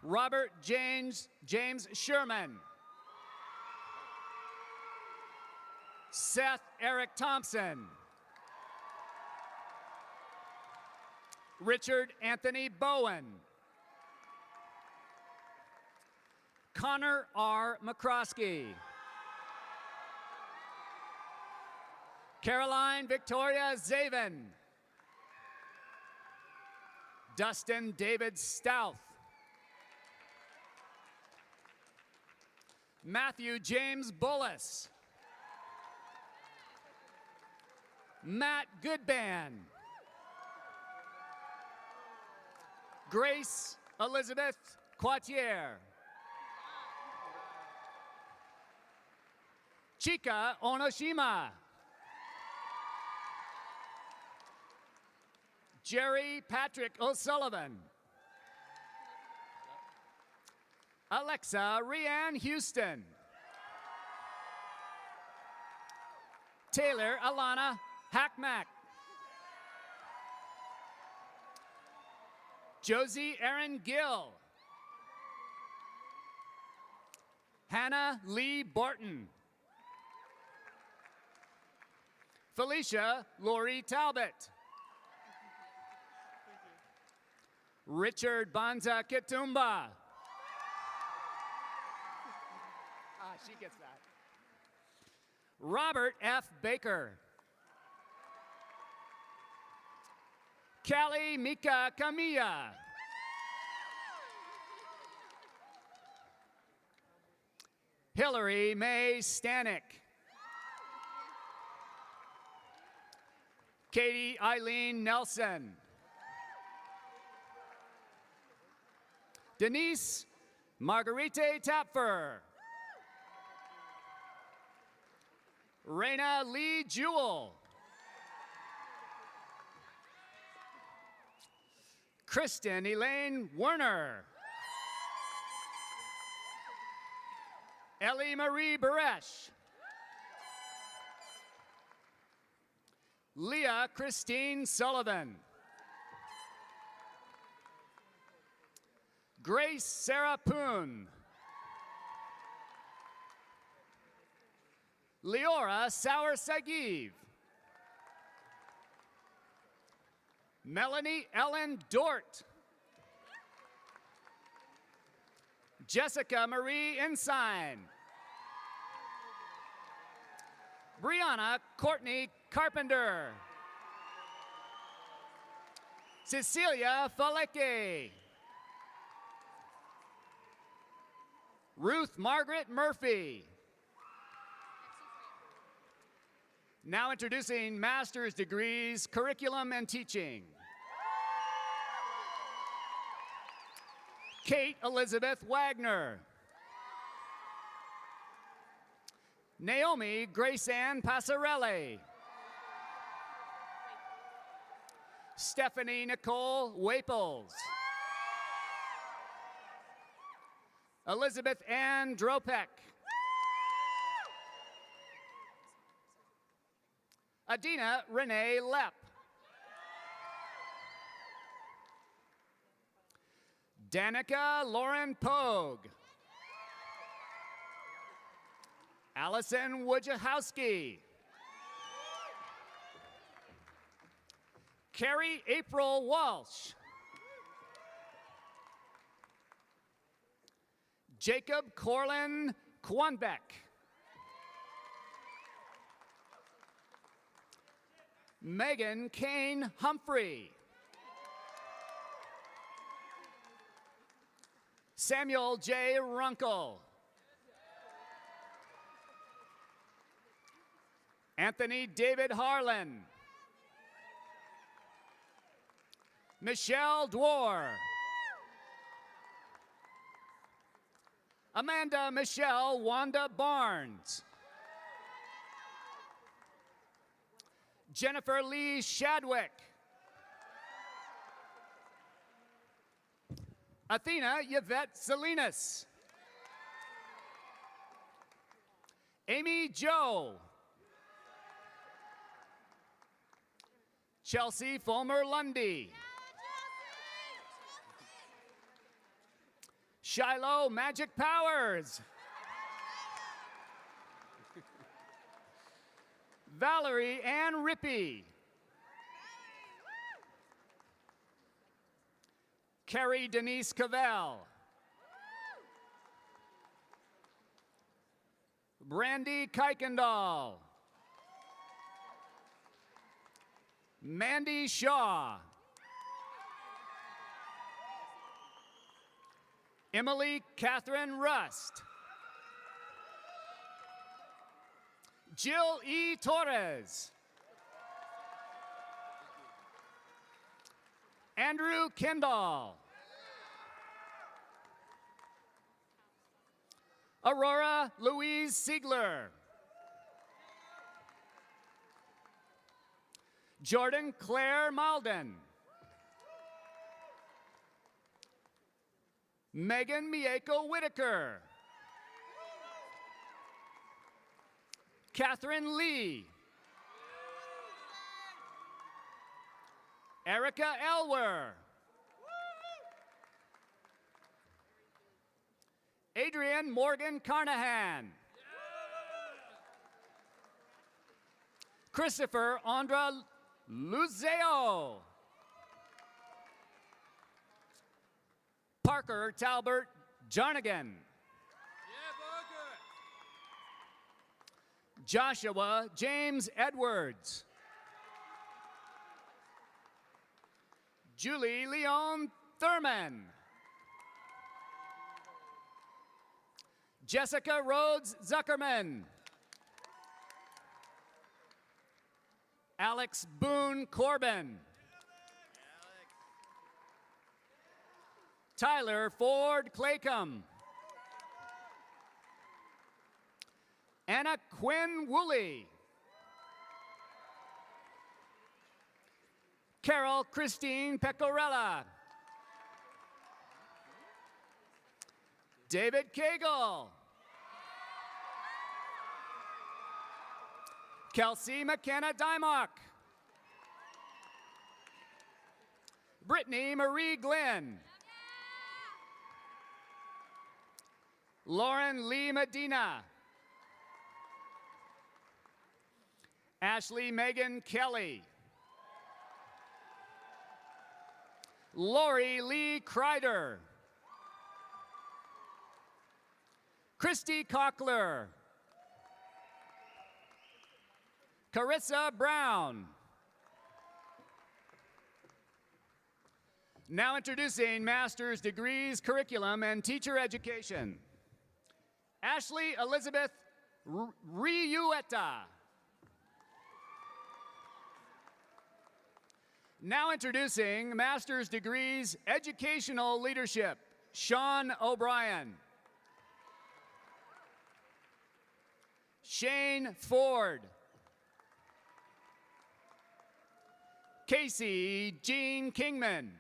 Speaker 5: Robert James Sherman. Seth Eric Thompson. Richard Anthony Bowen. Connor R. McCroskey. Caroline Victoria Zaven. Dustin David Stouth. Matthew James Bullis. Matt Goodban. Grace Elizabeth Quatier. Chika Onoshima. Jerry Patrick O'Sullivan. Alexa Rianne Houston. Taylor Alana Hackmack. Josie Erin Gill. Hannah Lee Barton. Felicia Lori Talbot. Richard Banza Kitumba. She gets that. Robert F. Baker. Callie Mika Camilla. Hillary Mae Stanek. Katie Eileen Nelson. Denise Marguerite Tapfer. Raina Lee Jewell. Kristen Elaine Werner. Ellie Marie Baresh. Leah Christine Sullivan. Grace Sarah Poon. Leora Sauer Sagiv. Melanie Ellen Dort. Jessica Marie Ensign. Brianna Courtney Carpenter. Cecilia Falecki. Ruth Margaret Murphy. Now introducing master's degrees, curriculum and teaching. Kate Elizabeth Wagner. Naomi Grace Ann Passarelli. Stephanie Nicole Waples. Elizabeth Ann Dropek. Adina Renee Lepp. Danica Lauren Pogue. Allison Wojciechowski. Carrie April Walsh. Jacob Corlin Kwanbeck. Megan Kane Humphrey. Samuel J. Runkle. Anthony David Harlan. Michelle Dwar. Amanda Michelle Wanda Barnes. Jennifer Lee Shadwick. Athena Yvette Salinas. Amy Joe. Chelsea Fulmer Lundy. Shiloh Magic Powers. Valerie Ann Rippey. Carrie Denise Cavell. Brandy Kuykendall. Mandy Shaw. Emily Catherine Rust. Jill E. Torres. Andrew Kendall. Aurora Louise Siegler. Jordan Claire Malden. Megan Mieko Whitaker. Catherine Lee. Erica Elwer. Adrian Morgan Carnahan. Christopher Andra Luzeo. Parker Talbert Jarnigan. Joshua James Edwards. Julie Leon Thurman. Jessica Rhodes Zuckerman. Alex Boone Corbin. Tyler Ford Claycomb. Anna Quinn Woolley. Carol Christine Pecorella. David Cagle. Kelsey McKenna Dymock. Brittany Marie Glenn. Lauren Lee Medina. Ashley Megan Kelly. Lori Lee Kreider. Christy Cockler. Carissa Brown. Now introducing master's degrees, curriculum, and teacher education. Ashley Elizabeth Riueta. Now introducing master's degrees, educational leadership, Sean O'Brien. Shane Ford. Casey Jean Kingman.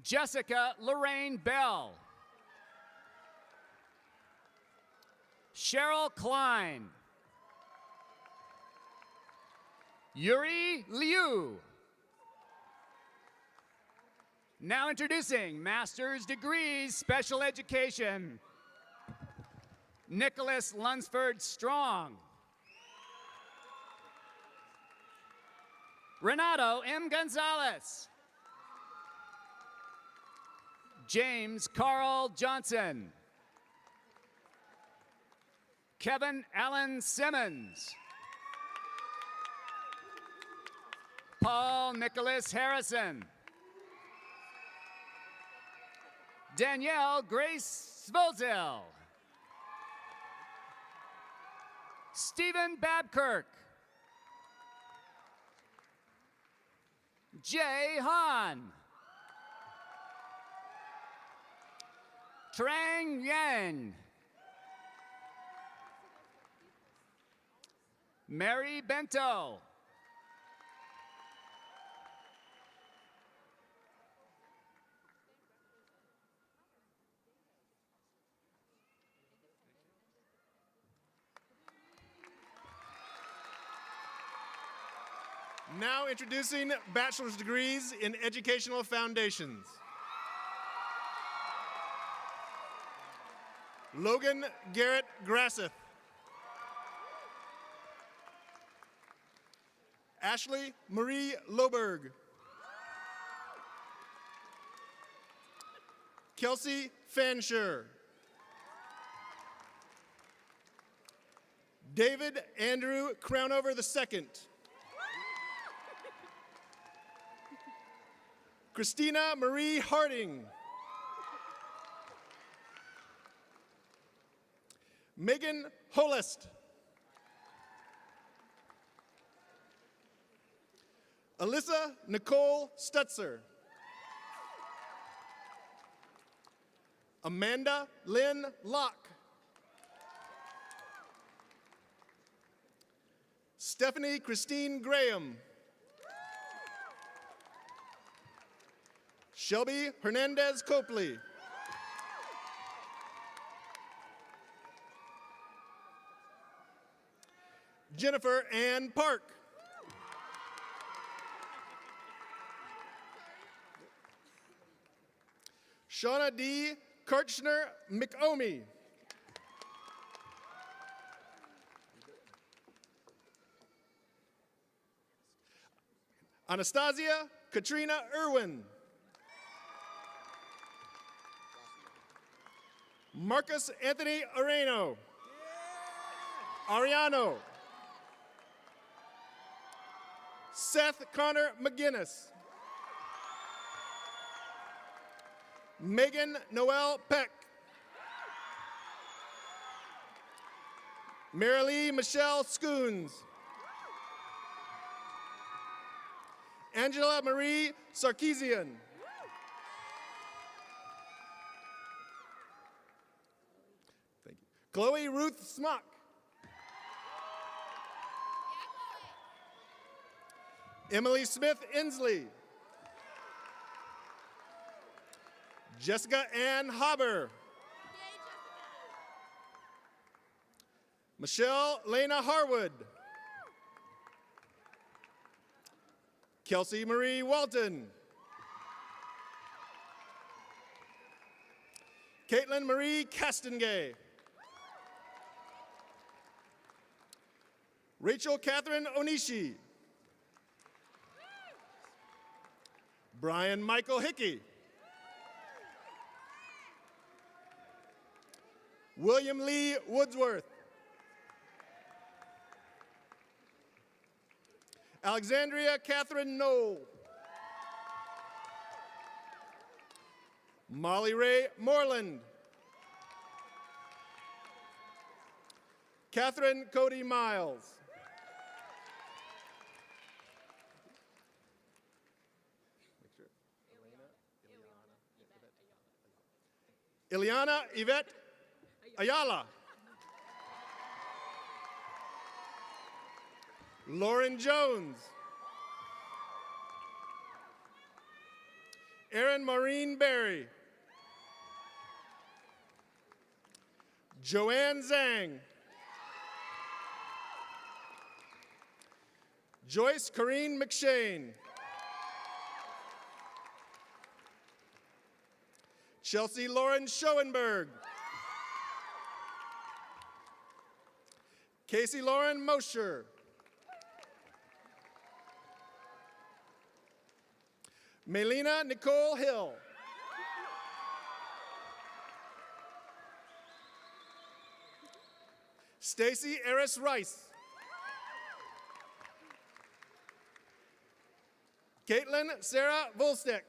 Speaker 5: Jessica Lorraine Bell. Cheryl Klein. Yuri Liu. Now introducing master's degrees, special education, Nicholas Lunsford Strong. Renato M. Gonzalez. James Carl Johnson. Kevin Allen Simmons. Paul Nicholas Harrison. Danielle Grace Svozil. Stephen Babkirk. Jay Han. Trang Yang. Mary Bento.
Speaker 6: Now introducing bachelor's degrees in educational foundations. Logan Garrett Grasseth. Ashley Marie Loberg. Kelsey Fansher. David Andrew Crownover II. Christina Marie Harding. Megan Holest. Alyssa Nicole Stutzer. Amanda Lynn Locke. Stephanie Christine Graham. Shelby Hernandez Copley. Jennifer Ann Park. Shauna D. Kirchner McOmi. Anastasia Katrina Irwin. Marcus Anthony Areno. Ariano. Seth Connor McGinnis. Megan Noel Peck. Marilee Michelle Schoons. Angela Marie Sarkeesian. Thank you. Chloe Ruth Smock. Emily Smith Inslee. Jessica Ann Haber. Michelle Lena Harwood. Kelsey Marie Walton. Caitlin Marie Castengay. Rachel Catherine Onishi. Brian Michael Hickey. William Lee Woodsworth. Alexandria Catherine Knoll. Molly Ray Moreland. Catherine Cody Miles. Ileana Yvette Ayala. Lauren Jones. Erin Maureen Berry. Joanne Zhang. Joyce Corrine McShane. Chelsea Lauren Schoenberg. Casey Lauren Mosher. Melina Nicole Hill. Stacy Eris Rice. Caitlin Sarah Volstick.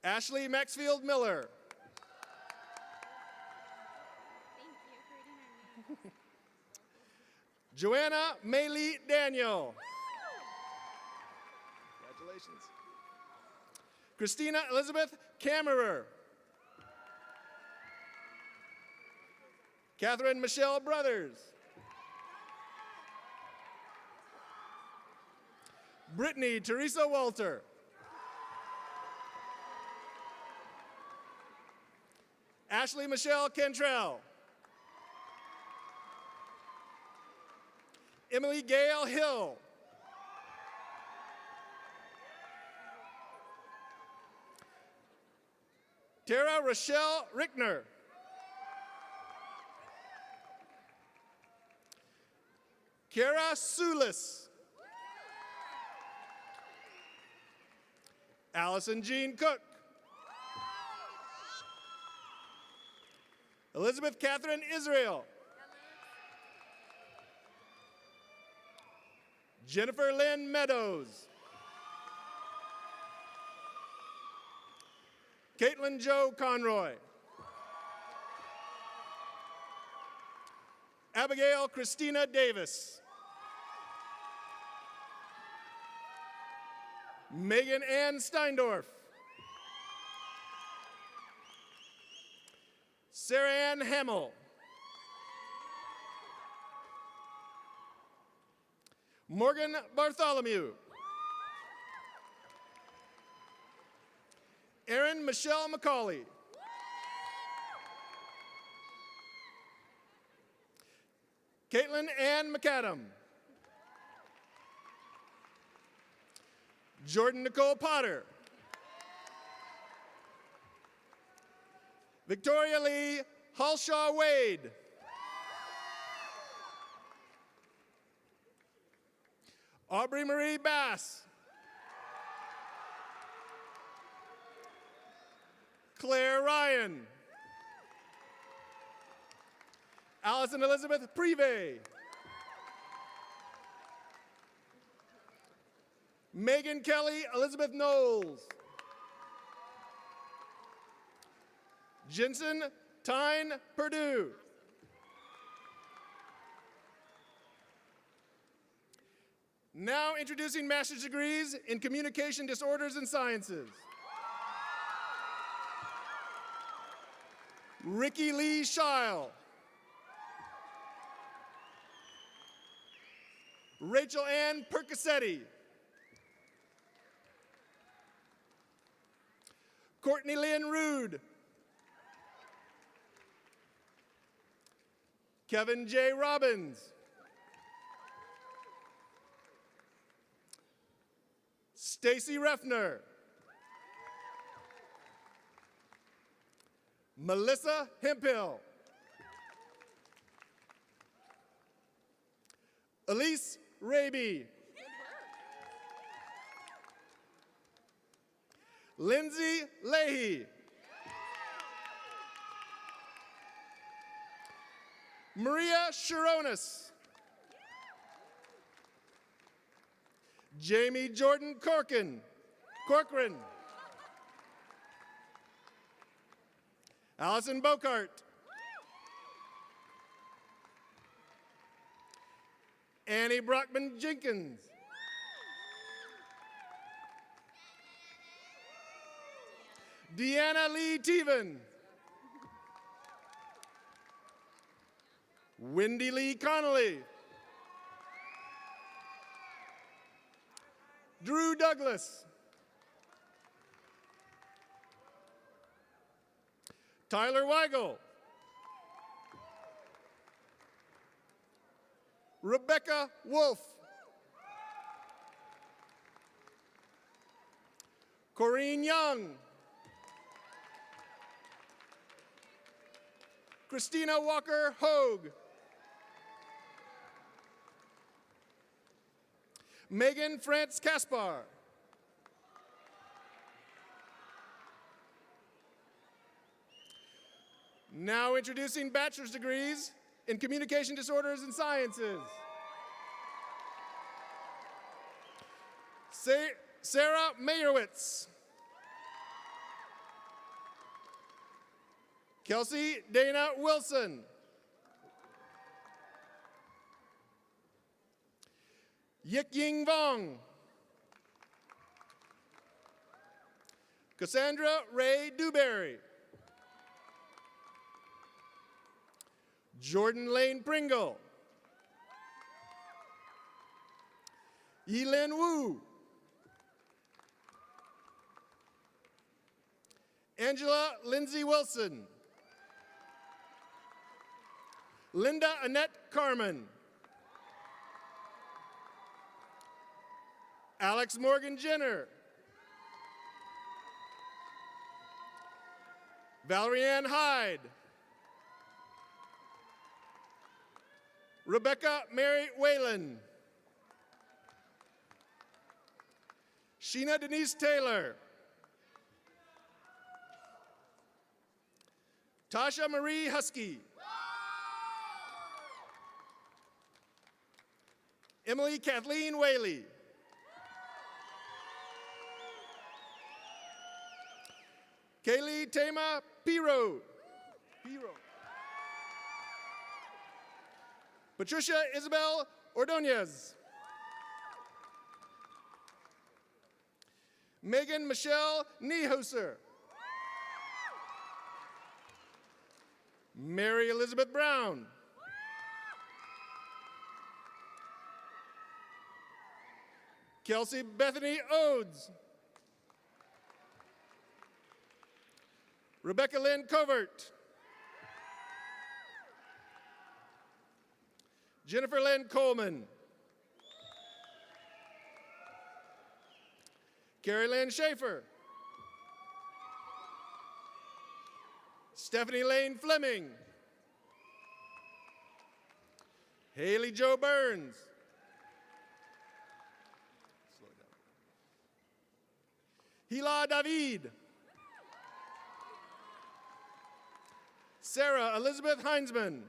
Speaker 6: Ashley Maxfield Miller. Joanna Maylee Daniel. Congratulations. Christina Elizabeth Kammerer. Catherine Michelle Brothers. Brittany Teresa Walter. Ashley Michelle Cantrell. Emily Gail Hill. Tara Rochelle Rickner. Kara Sulis. Allison Jean Cook. Elizabeth Catherine Israel. Jennifer Lynn Meadows. Caitlin Jo Conroy. Abigail Christina Davis. Megan Ann Steindorf. Sarah Ann Hamill. Morgan Bartholomew. Erin Michelle McCauley. Caitlin Ann McAdam. Jordan Nicole Potter. Victoria Lee Halshaw Wade. Aubrey Marie Bass. Claire Ryan. Allison Elizabeth Prive. Megan Kelly Elizabeth Knowles. Jensen Tyne Purdue. Now introducing master's degrees in communication disorders and sciences. Ricky Lee Scheil. Rachel Ann Percasetti. Courtney Lynn Rude. Kevin J. Robbins. Stacy Reffner. Melissa Hemphill. Elise Raby. Lindsay Leahy. Maria Sharonis. Jamie Jordan Corcoran. Allison Bocart. Annie Brockman Jenkins. Deanna Lee Teven. Wendy Lee Connolly. Drew Douglas. Tyler Weigel. Rebecca Wolf. Corrine Young. Christina Walker Hogue. Megan France Caspar. Now introducing bachelor's degrees in communication disorders and sciences. Sarah Meyerowitz. Kelsey Dana Wilson. Yik Ying Vong. Cassandra Ray Dewberry. Jordan Lane Pringle. Yilin Wu. Angela Lindsay Wilson. Linda Annette Carmen. Alex Morgan Jenner. Valerie Ann Hyde. Rebecca Mary Whalen. Sheena Denise Taylor. Tasha Marie Husky. Emily Kathleen Whaley. Kaylee Tama Piro. Patricia Isabel Ordonez. Megan Michelle Niehoser. Mary Elizabeth Brown. Kelsey Bethany Odes. Rebecca Lynn Covert. Jennifer Lynn Coleman. Carrie Lynn Schaefer. Stephanie Lane Fleming. Haley Jo Burns. Hila David. Sarah Elizabeth Heinzman.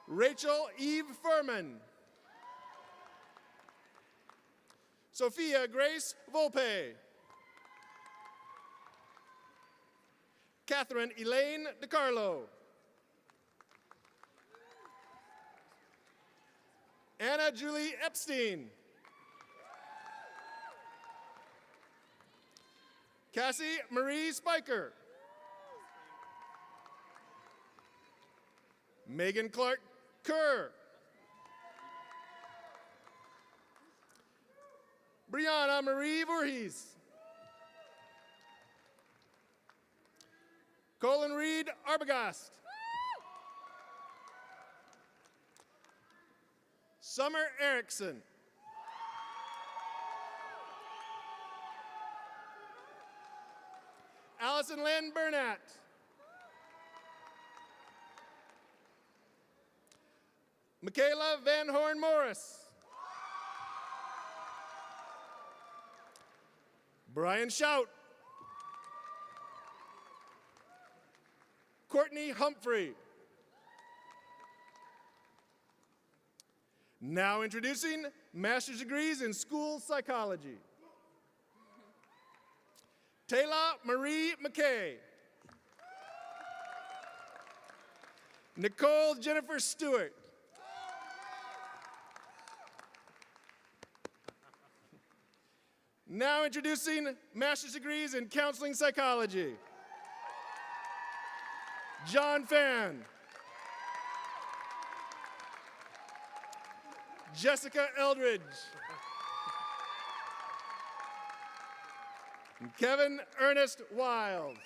Speaker 6: Rachel Eve Furman. Sophia Grace Volpe. Catherine Elaine DiCarlo. Anna Julie Epstein. Cassie Marie Spiker. Megan Clark Kerr. Brianna Marie Voorhees. Colin Reed Arbogast. Summer Erickson. Allison Lynn Burnett. Michaela Van Horn Morris. Brian Shout. Courtney Humphrey. Now introducing master's degrees in school psychology. Taylor Marie McKay. Nicole Jennifer Stewart. Now introducing master's degrees in counseling psychology. John Fan. Jessica Eldridge. And Kevin Ernest Wiles.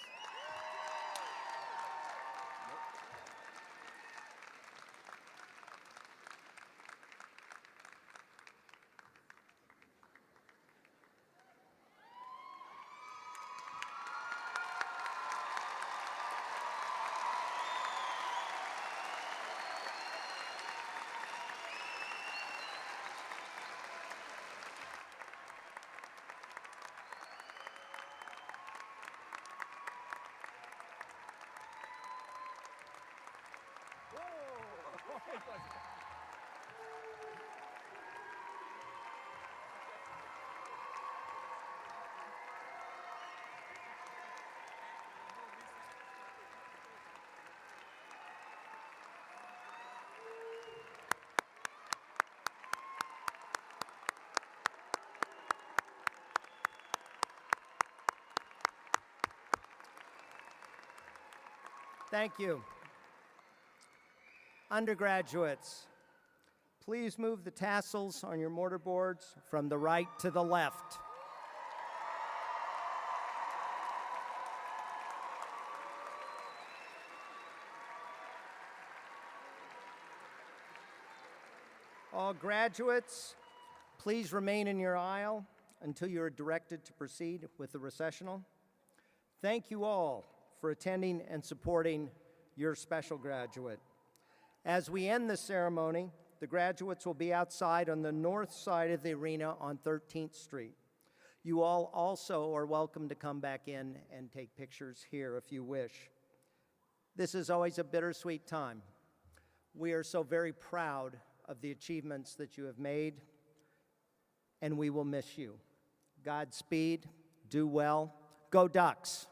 Speaker 1: Thank you. Undergraduates, please move the tassels on your mortarboards from the right to the left. All graduates, please remain in your aisle until you are directed to proceed with the recessional. Thank you all for attending and supporting your special graduate. As we end the ceremony, the graduates will be outside on the north side of the arena on 13th Street. You all also are welcome to come back in and take pictures here if you wish. This is always a bittersweet time. We are so very proud of the achievements that you have made, and we will miss you. Godspeed, do well, go Ducks.